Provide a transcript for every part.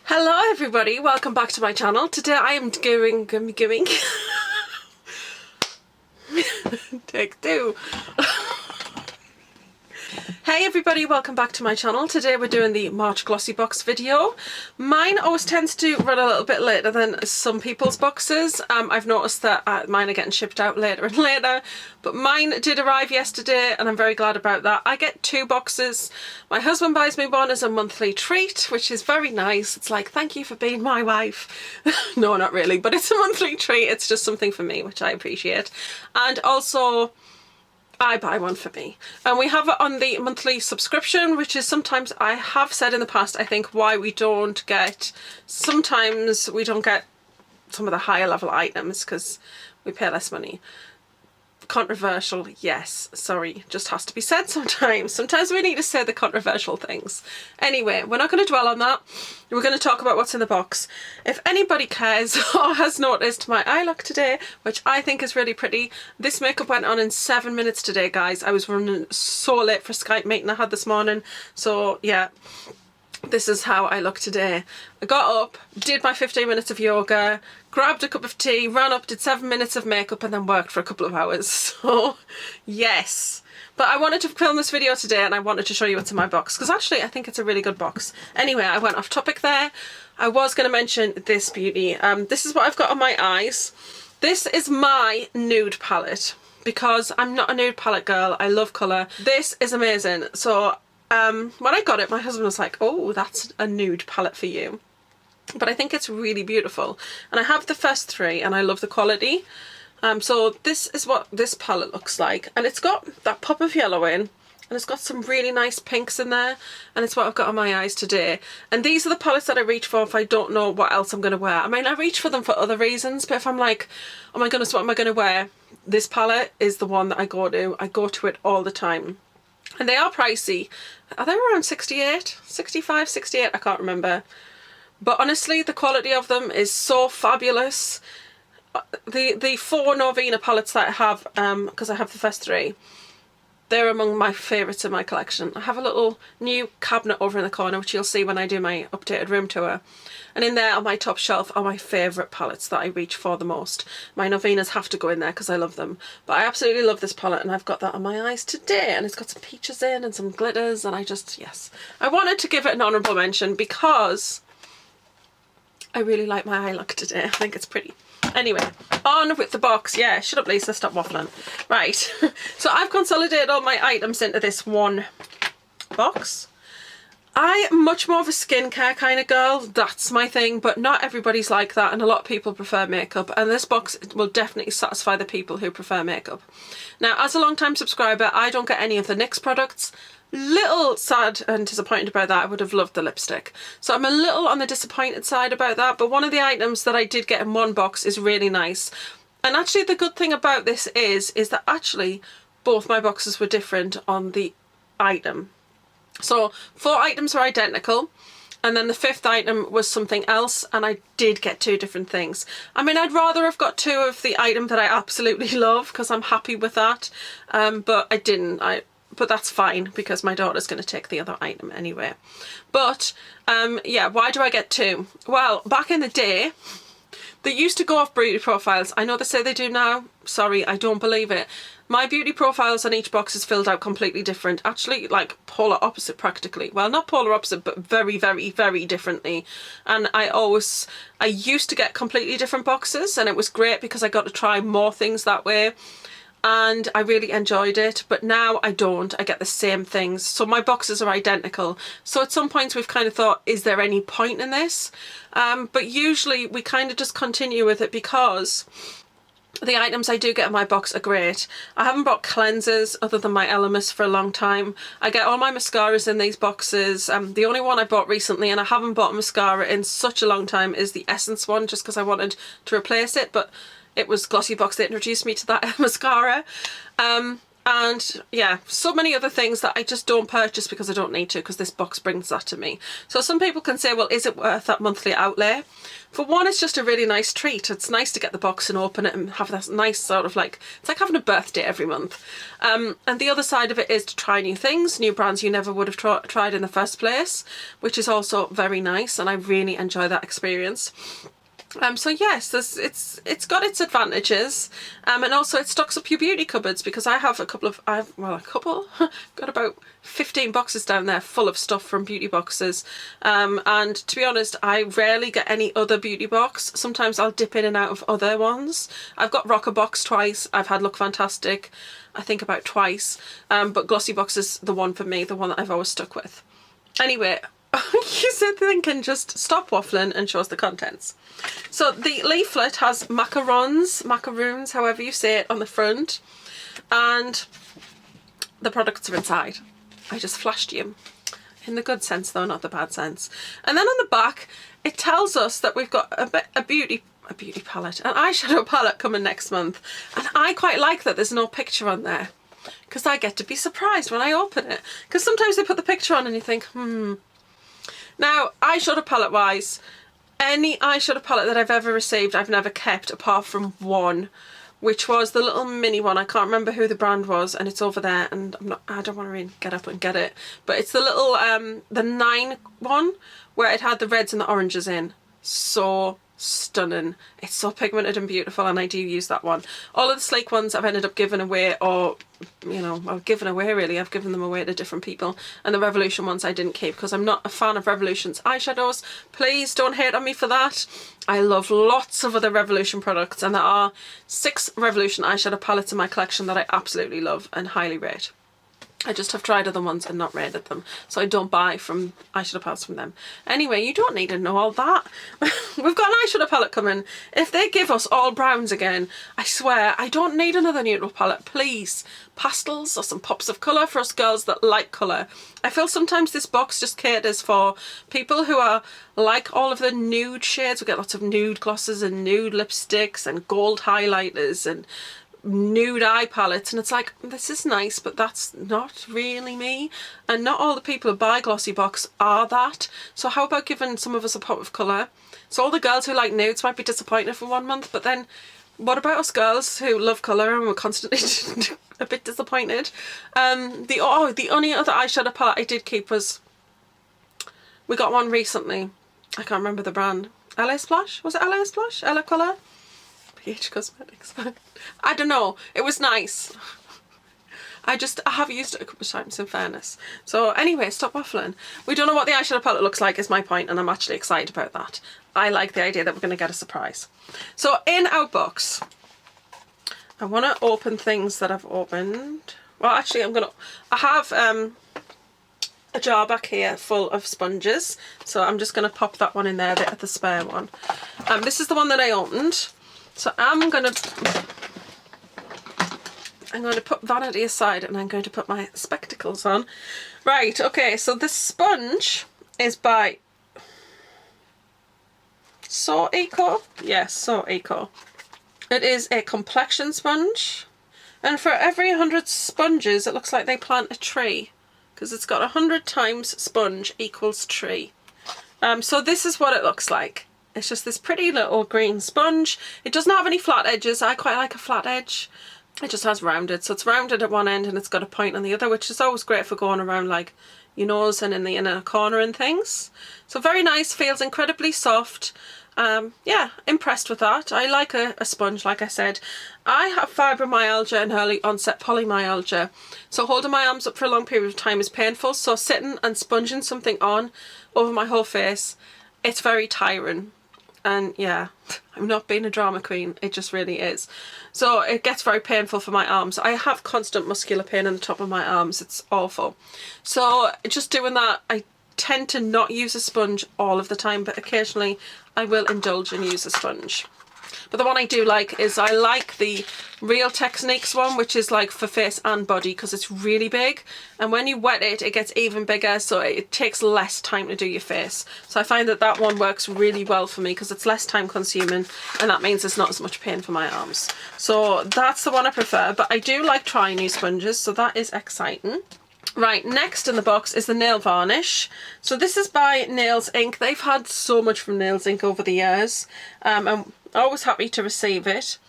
Hello everybody, welcome back to my channel. Today I am going take two. Hey everybody, welcome back to my channel. Today we're doing the March Glossybox video. Mine always tends to run a little bit later than some people's boxes. I've noticed that mine are getting shipped out later and later, but mine did arrive yesterday and I'm very glad about that. I get 2 boxes. My husband buys me one as a monthly treat, which is very nice. It's like, thank you for being my wife. No, not really, but it's a monthly treat. It's just something for me, which I appreciate. And also, I buy one for me, and we have it on the monthly subscription, which is sometimes, I have said in the past, I think why we don't get, sometimes we don't get some of the higher level items because we pay less money. Controversial, yes, sorry, just has to be said sometimes. Sometimes we need to say the controversial things. Anyway, we're not going to dwell on that. We're going to talk about what's in the box. If anybody cares or has noticed my eye look today, which I think is really pretty, this makeup went on in 7 minutes today, guys. I was running so late for Skype meeting I had this morning, so yeah. This is how I look today. I got up, did my 15 minutes of yoga, grabbed a cup of tea, ran up, did 7 minutes of makeup and then worked for a couple of hours. So, yes. But I wanted to film this video today and I wanted to show you what's in my box because actually I think it's a really good box. Anyway, I went off topic there. I was going to mention this beauty. This is what I've got on my eyes. This is my nude palette because I'm not a nude palette girl. I love colour. This is amazing. So, when I got it, my husband was like, oh, that's a nude palette for you. But I think it's really beautiful. And I have the first 3 and I love the quality. So this is what this palette looks like. And it's got that pop of yellow in. And it's got some really nice pinks in there. And it's what I've got on my eyes today. And these are the palettes that I reach for if I don't know what else I'm going to wear. I mean, I reach for them for other reasons. But if I'm like, oh my goodness, what am I going to wear? This palette is the one that I go to. I go to it all the time. And they are pricey. Are they around 68, 65, 68? I can't remember. But honestly, the quality of them is so fabulous. The 4 Norvina palettes that I have, because I have the first 3, they're among my favourites in my collection. I have a little new cabinet over in the corner, which you'll see when I do my updated room tour. And in there on my top shelf are my favourite palettes that I reach for the most. My Norvinas have to go in there because I love them. But I absolutely love this palette and I've got that on my eyes today. And it's got some peaches in and some glitters and I just, yes. I wanted to give it an honourable mention because I really like my eye look today. I think it's pretty. Anyway, on with the box. Yeah, shut up Lisa, stop waffling. Right, so I've consolidated all my items into this one box. I'm much more of a skincare kind of girl, that's my thing, but not everybody's like that and a lot of people prefer makeup and this box will definitely satisfy the people who prefer makeup. Now, as a long-time subscriber, I don't get any of the NYX products. Little sad and disappointed about that. I would have loved the lipstick. So I'm a little on the disappointed side about that, but one of the items that I did get in one box is really nice. And actually the good thing about this is that actually both my boxes were different on the item. So 4 items were identical and then the 5th item was something else and I did get 2 different things. I mean, I'd rather have got 2 of the item that I absolutely love because I'm happy with that, but I didn't. But that's fine because my daughter's going to take the other item anyway. But yeah, why do I get 2? Well, back in the day, they used to go off beauty profiles. I know they say they do now. Sorry, I don't believe it. My beauty profiles on each box is filled out completely different. Actually, like polar opposite practically. Well, not polar opposite, but very, very, very differently. And I used to get completely different boxes and it was great because I got to try more things that way. And I really enjoyed it, but now I don't. I get the same things. So my boxes are identical. So at some points we've kind of thought, is there any point in this? But usually we kind of just continue with it because the items I do get in my box are great. I haven't bought cleansers other than my Elemis for a long time. I get all my mascaras in these boxes. The only one I bought recently, and I haven't bought a mascara in such a long time, is the Essence one, just because I wanted to replace it. But it was Glossybox that introduced me to that mascara. And and yeah, so many other things that I just don't purchase because I don't need to, because this box brings that to me. So some people can say, well, is it worth that monthly outlay? For one, it's just a really nice treat. It's nice to get the box and open it and have that nice sort of like, it's like having a birthday every month. And the other side of it is to try new things, new brands you never would have tried in the first place, which is also very nice, and I really enjoy that experience. So yes, it's got its advantages, and also it stocks up your beauty cupboards, because I have I've got about 15 boxes down there full of stuff from beauty boxes, and to be honest, I rarely get any other beauty box. Sometimes I'll dip in and out of other ones. I've got Rockerbox twice, I've had Look Fantastic I think about twice, but Glossybox is the one for me, the one that I've always stuck with. Anyway, you sit thinking, just stop waffling and show us the contents. So the leaflet has macaroons, however you say it, on the front, and the products are inside. I just flashed you. In the good sense though, not the bad sense. And then on the back, it tells us that we've got a beauty palette, an eyeshadow palette coming next month. And I quite like that there's no picture on there, because I get to be surprised when I open it. Because sometimes they put the picture on and you think, Now, eyeshadow palette wise, any eyeshadow palette that I've ever received, I've never kept, apart from one, which was the little mini one. I can't remember who the brand was, and it's over there, and I don't want to really get up and get it, but it's the little, the 9 one, where it had the reds and the oranges in. So stunning. It's so pigmented and beautiful, and I do use that one. All of the sleek ones I've ended up giving away, or I've given away really. I've given them away to different people, and the Revolution ones I didn't keep because I'm not a fan of Revolution's eyeshadows. Please don't hate on me for that. I love lots of other Revolution products, and there are 6 Revolution eyeshadow palettes in my collection that I absolutely love and highly rate. I just have tried other ones and not rated them, so I don't buy from eyeshadow palettes from them. Anyway, you don't need to know all that. We've got an eyeshadow palette coming. If they give us all browns again, I swear, I don't need another neutral palette. Please, pastels or some pops of colour for us girls that like colour. I feel sometimes this box just caters for people who are like all of the nude shades. We get lots of nude glosses and nude lipsticks and gold highlighters and nude eye palettes, and it's like, this is nice, but that's not really me, and not all the people who buy Glossybox are that. So how about giving some of us a pop of colour? So all the girls who like nudes might be disappointed for 1 month, but then what about us girls who love colour and we're constantly a bit disappointed? The only other eyeshadow palette I did keep was, we got one recently, I can't remember the brand. LA Splash? Was it LA Splash? LA Colour? PH Cosmetics. I don't know. It was nice. I have used it a couple of times, in fairness. So anyway, stop waffling. We don't know what the eyeshadow palette looks like is my point, and I'm actually excited about that. I like the idea that we're going to get a surprise. So in our box, I want to open things that I've opened. Well, actually, I have a jar back here full of sponges. So I'm just going to pop that one in there, the spare one. This is the one that I opened. So I'm going to put vanity aside, and I'm going to put my spectacles on. Right, okay, so this sponge is by So Eco. Yes, So Eco. It is a complexion sponge, and for every 100 sponges it looks like they plant a tree, because it's got 100 times sponge equals tree. So this is what it looks like. It's just this pretty little green sponge. It doesn't have any flat edges. I quite like a flat edge. It just has rounded. So it's rounded at one end and it's got a point on the other, which is always great for going around like your nose and in the inner corner and things. So very nice, feels incredibly soft. Yeah, impressed with that. I like a sponge, like I said. I have fibromyalgia and early onset polymyalgia. So holding my arms up for a long period of time is painful. So sitting and sponging something on over my whole face, it's very tiring. And yeah, I'm not being a drama queen, it just really is. So it gets very painful for my arms. I have constant muscular pain in the top of my arms, it's awful. So just doing that, I tend to not use a sponge all of the time, but occasionally I will indulge and use a sponge. But the one I do like is I like the Real Techniques one, which is like for face and body because it's really big. And when you wet it, it gets even bigger, so it takes less time to do your face. So I find that that one works really well for me because it's less time consuming, and that means it's not as much pain for my arms. So that's the one I prefer, but I do like trying new sponges, so that is exciting. Right, next in the box is the nail varnish. So this is by Nails Inc. They've had so much from Nails Inc. over the years. I'm always happy to receive it.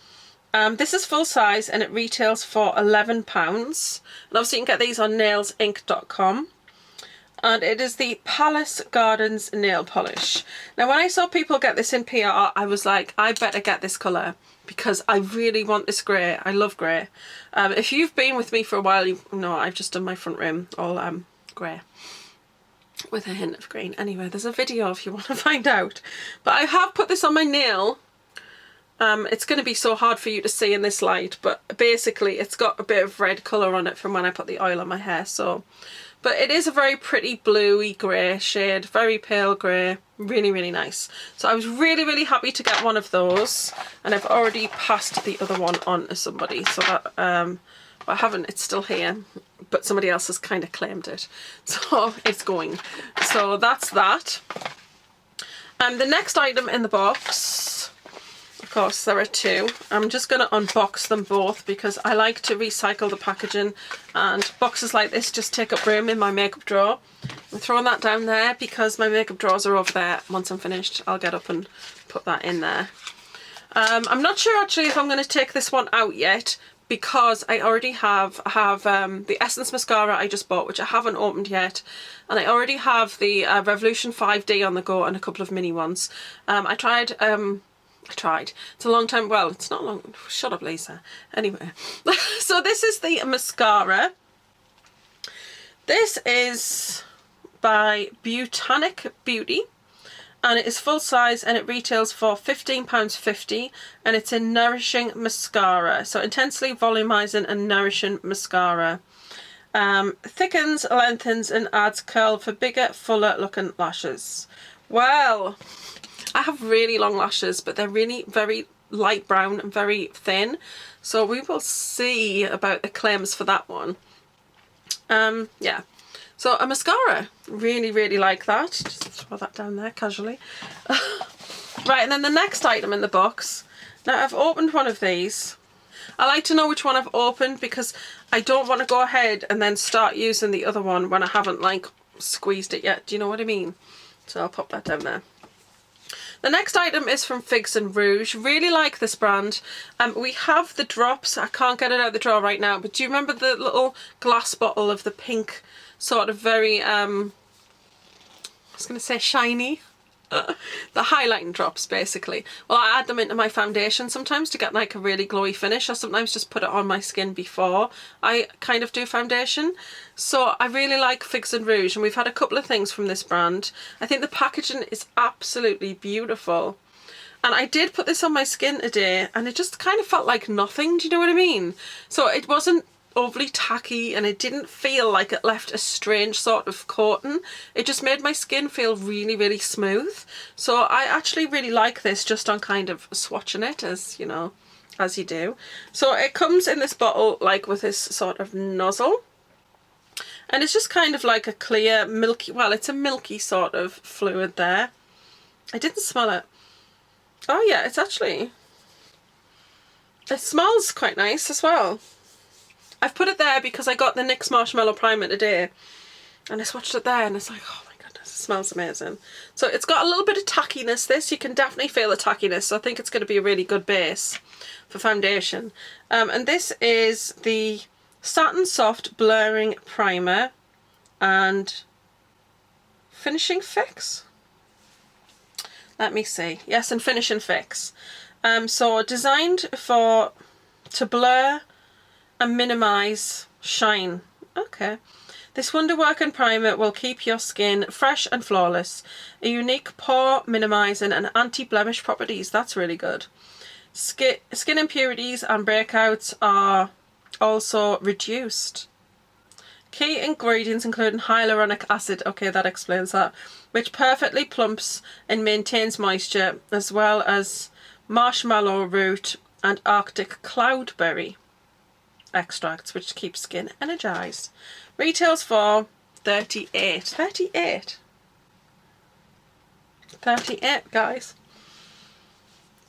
This is full size and it retails for £11. And obviously you can get these on nailsinc.com. And it is the Palace Gardens nail polish. Now when I saw people get this in PR, I was like, I better get this colour because I really want this grey. I love grey. If you've been with me for a while, you know I've just done my front room all grey with a hint of green. Anyway, there's a video if you want to find out. But I have put this on my nail. It's going to be so hard for you to see in this light, but basically it's got a bit of red colour on it from when I put the oil on my hair. So, but it is a very pretty bluey grey shade, very pale grey, really, really nice. So I was really, really happy to get one of those, and I've already passed the other one on to somebody, so that, I haven't, it's still here, but somebody else has kind of claimed it, so it's going. So that's that. The next item in the box, of course there are two. I'm just going to unbox them both because I like to recycle the packaging, and boxes like this just take up room in my makeup drawer. I'm throwing that down there because my makeup drawers are over there. Once I'm finished I'll get up and put that in there. I'm not sure actually if I'm going to take this one out yet because I already have the Essence mascara I just bought, which I haven't opened yet, and I already have the Revolution 5D on the go and a couple of mini ones. I tried, it's a long time, well it's not long, shut up Lisa. Anyway, so this is the mascara. This is by Botanic Beauty and it is full size and it retails for £15.50 and it's in Nourishing Mascara. So intensely volumizing and nourishing mascara. Thickens, lengthens and adds curl for bigger, fuller looking lashes. Well, I have really long lashes, but they're really very light brown and very thin. So we will see about the claims for that one. Yeah. So a mascara, really, really like that. Just throw that down there casually. Right, and then the next item in the box. Now I've opened one of these. I like to know which one I've opened because I don't want to go ahead and then start using the other one when I haven't like squeezed it yet. Do you know what I mean? So I'll pop that down there. The next item is from Figs and Rouge. Really like this brand. We have the drops. I can't get it out of the drawer right now, but do you remember the little glass bottle of the pink sort of very, I was going to say shiny? The highlighting drops basically. Well, I add them into my foundation sometimes to get like a really glowy finish. I sometimes just put it on my skin before I kind of do foundation. So I really like Figs and Rouge and we've had a couple of things from this brand. I think the packaging is absolutely beautiful. And I did put this on my skin today and it just kind of felt like nothing, do you know what I mean? So it wasn't overly tacky and it didn't feel like it left a strange sort of coating. It just made my skin feel really, really smooth. So I actually really like this just on kind of swatching it, as you know, as you do. So it comes in this bottle like with this sort of nozzle and it's just kind of like a clear milky, well it's a milky sort of fluid there. I didn't smell it. Oh yeah, it's actually, it smells quite nice as well. I've put it there because I got the NYX Marshmallow Primer today and I swatched it there and it's like, oh my goodness, it smells amazing. So it's got a little bit of tackiness, this. You can definitely feel the tackiness, so I think it's going to be a really good base for foundation. And this is the Satin Soft Blurring Primer and Finishing Fix. Let me see. Yes, and Finishing Fix. So designed to blur and minimise shine. Okay. This wonder-working primer will keep your skin fresh and flawless. A unique pore minimising and anti-blemish properties. That's really good. Skin impurities and breakouts are also reduced. Key ingredients including hyaluronic acid, okay, that explains that, which perfectly plumps and maintains moisture as well as marshmallow root and Arctic cloudberry extracts, which keep skin energized. Retails for 38. 38. 38, guys.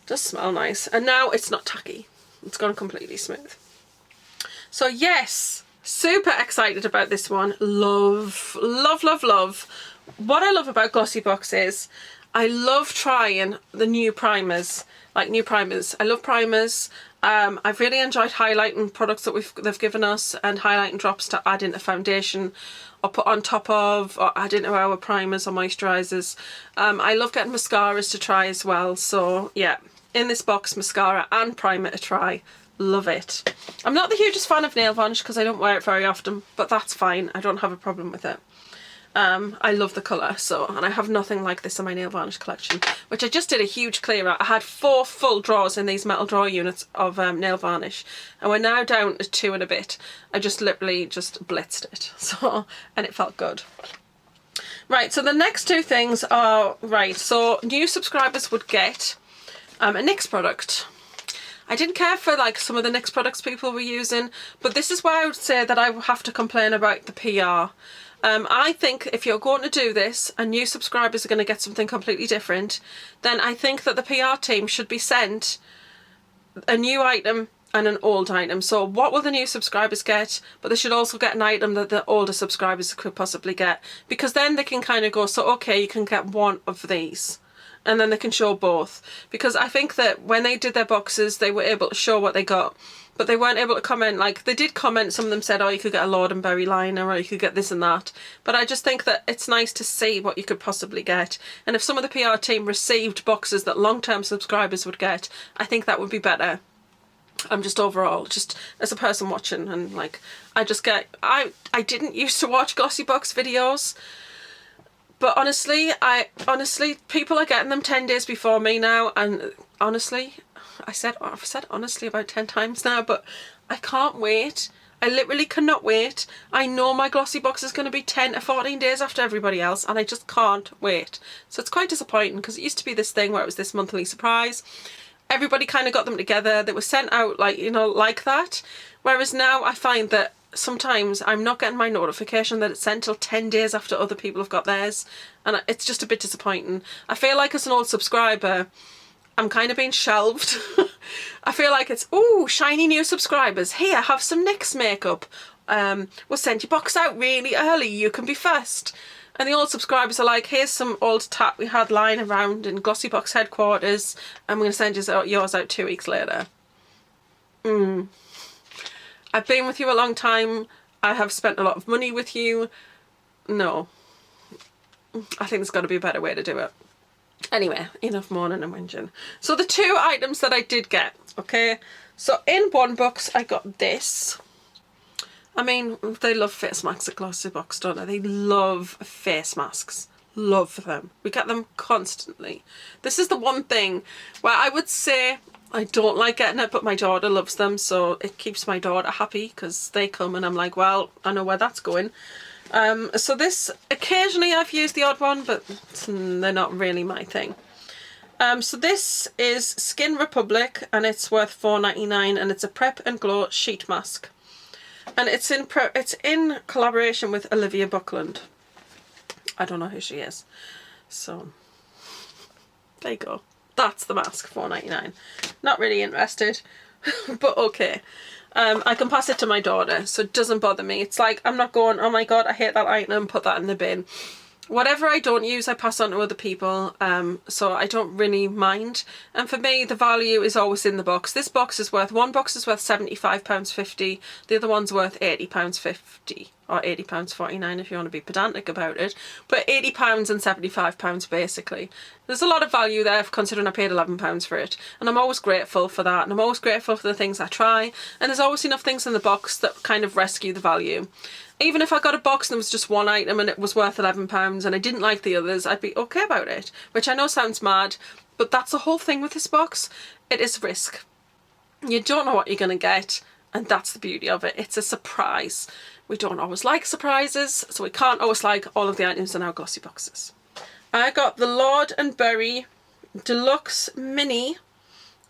Does smell nice. And now it's not tacky. It's gone completely smooth. So yes, super excited about this one. Love, love, love, love. What I love about Glossybox is I love trying the new primers. Like new primers. I love primers. I've really enjoyed highlighting products that they've given us, and highlighting drops to add into foundation or put on top of, or add into our primers or moisturisers. I love getting mascaras to try as well. So yeah, in this box, mascara and primer to try. Love it. I'm not the hugest fan of nail varnish because I don't wear it very often, but that's fine. I don't have a problem with it. I love the colour, so, and I have nothing like this in my nail varnish collection, which I just did a huge clear out. I had 4 full drawers in these metal drawer units of nail varnish, and we're now down to 2 and a bit. I just literally just blitzed it, so, and it felt good. Right, so the next 2 things are, right, so new subscribers would get a NYX product. I didn't care for like some of the NYX products people were using, but this is where I would say that I have to complain about the PR. I think if you're going to do this and new subscribers are going to get something completely different, then I think that the PR team should be sent a new item and an old item. So what will the new subscribers get? But they should also get an item that the older subscribers could possibly get, because then they can kind of go, so okay, you can get one of these. And then they can show both. Because I think that when they did their boxes, they were able to show what they got. But they weren't able to comment. Like, they did comment, some of them said, oh, you could get a Lord and Berry liner, or you could get this and that. But I just think that it's nice to see what you could possibly get. And if some of the PR team received boxes that long-term subscribers would get, I think that would be better. I'm just overall, just as a person watching, and like, I just get, I didn't used to watch Glossybox videos. But honestly, people are getting them 10 days before me now, and honestly, I've said honestly about 10 times now, but I can't wait. I literally cannot wait. I know my Glossybox is going to be 10 to 14 days after everybody else, and I just can't wait. So it's quite disappointing, because it used to be this thing where it was this monthly surprise. Everybody kind of got them together. They were sent out like, you know, like that. Whereas now I find that sometimes I'm not getting my notification that it's sent till 10 days after other people have got theirs, and it's just a bit disappointing. I feel like as an old subscriber, I'm kind of being shelved. I feel like it's, ooh, shiny new subscribers, here, have some NYX makeup, we'll send your box out really early, you can be first. And the old subscribers are like, here's some old tat we had lying around in Glossybox headquarters, and we're going to send yours out 2 weeks later. I've been with you a long time. I have spent a lot of money with you. No. I think there's got to be a better way to do it. Anyway, enough moaning and whinging. So the 2 items that I did get, okay? So in one box, I got this. I mean, they love face masks at Glossybox, don't they? They love face masks. Love them. We get them constantly. This is the one thing where I would say I don't like getting it, but my daughter loves them, so it keeps my daughter happy, because they come and I'm like, well, I know where that's going. So this, occasionally I've used the odd one, but they're not really my thing. So this is Skin Republic, and it's worth $4.99, and it's a Prep and Glow sheet mask. And it's in collaboration with Olivia Buckland. I don't know who she is. So there you go. That's the mask, $4.99. Not really interested, but okay. I can pass it to my daughter, so it doesn't bother me. It's like, I'm not going, oh my god, I hate that item, put that in the bin. Whatever I don't use, I pass on to other people, so I don't really mind. And for me, the value is always in the box. This box is worth, one box is worth £75.50, the other one's worth £80.50, or £80.49 if you want to be pedantic about it, but £80 and £75 basically. There's a lot of value there considering I paid £11 for it, and I'm always grateful for that, and I'm always grateful for the things I try, and there's always enough things in the box that kind of rescue the value. Even if I got a box and there was just one item and it was worth £11 and I didn't like the others, I'd be okay about it, which I know sounds mad, but that's the whole thing with this box. It is risk. You don't know what you're going to get, and that's the beauty of it. It's a surprise. We don't always like surprises, so we can't always like all of the items in our glossy boxes. I got the Lord and Berry Deluxe Mini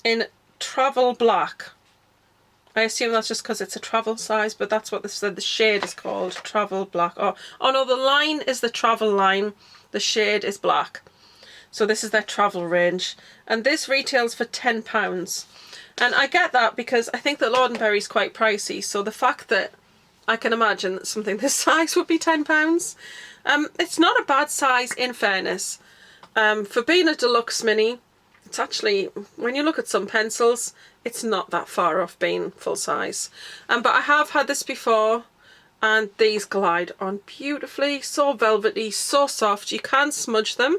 in Travel Black. I assume that's just because it's a travel size, but that's what the shade is called, Travel Black. Oh no, the line is the travel line, the shade is black. So this is their travel range, and this retails for £10. And I get that because I think that Lord & Berry's quite pricey, so the fact that I can imagine that something this size would be £10, it's not a bad size in fairness. For being a deluxe mini, it's actually, when you look at some pencils, it's not that far off being full size. But I have had this before, and these glide on beautifully, so velvety, so soft. You can smudge them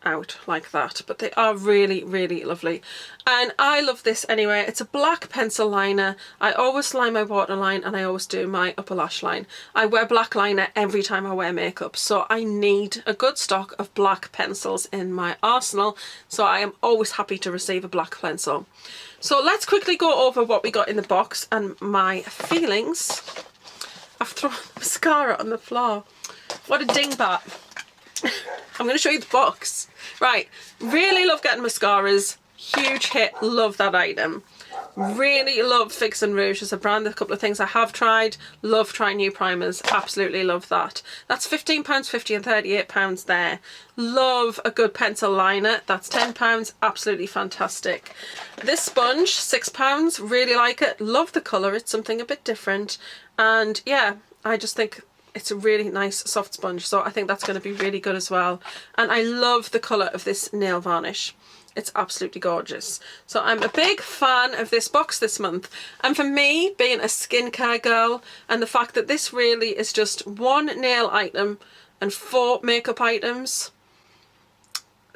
out like that, but they are really, really lovely, and I love this anyway. It's a black pencil liner. I always line my waterline, and I always do my upper lash line. I wear black liner every time I wear makeup, so I need a good stock of black pencils in my arsenal, so I am always happy to receive a black pencil. So let's quickly go over what we got in the box and my feelings. I've thrown mascara on the floor. What a dingbat. I'm going to show you the box. Right, really love getting mascaras. Huge hit, love that item. Really love Fix and Rouge as a brand. A couple of things I have tried. Love trying new primers. Absolutely love that. That's £15.50 and £38 there. Love a good pencil liner. That's £10. Absolutely fantastic. This sponge, £6. Really like it. Love the colour. It's something a bit different. And yeah, I just think it's a really nice soft sponge, so I think that's going to be really good as well. And I love the colour of this nail varnish. It's absolutely gorgeous. So I'm a big fan of this box this month. And for me, being a skincare girl, and the fact that this really is just one nail item and 4 makeup items,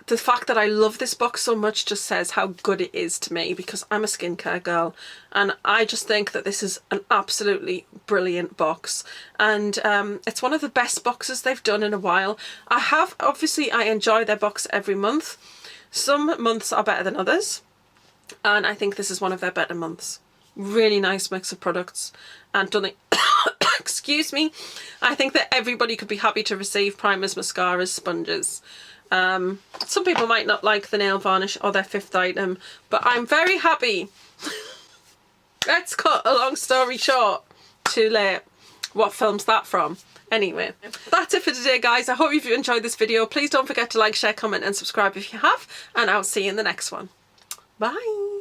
the fact that I love this box so much just says how good it is to me, because I'm a skincare girl, and I just think that this is an absolutely brilliant box. And it's one of the best boxes they've done in a while. Obviously I enjoy their box every month. Some months are better than others, and I think this is one of their better months. Really nice mix of products, and done it excuse me, I think that everybody could be happy to receive primers, mascaras, sponges. Some people might not like the nail varnish or their 5th item, but I'm very happy. Let's cut a long story short. Too late. What film's that from? Anyway, that's it for today, guys. I hope you've enjoyed this video. Please don't forget to like, share, comment and subscribe if you have, and I'll see you in the next one. Bye.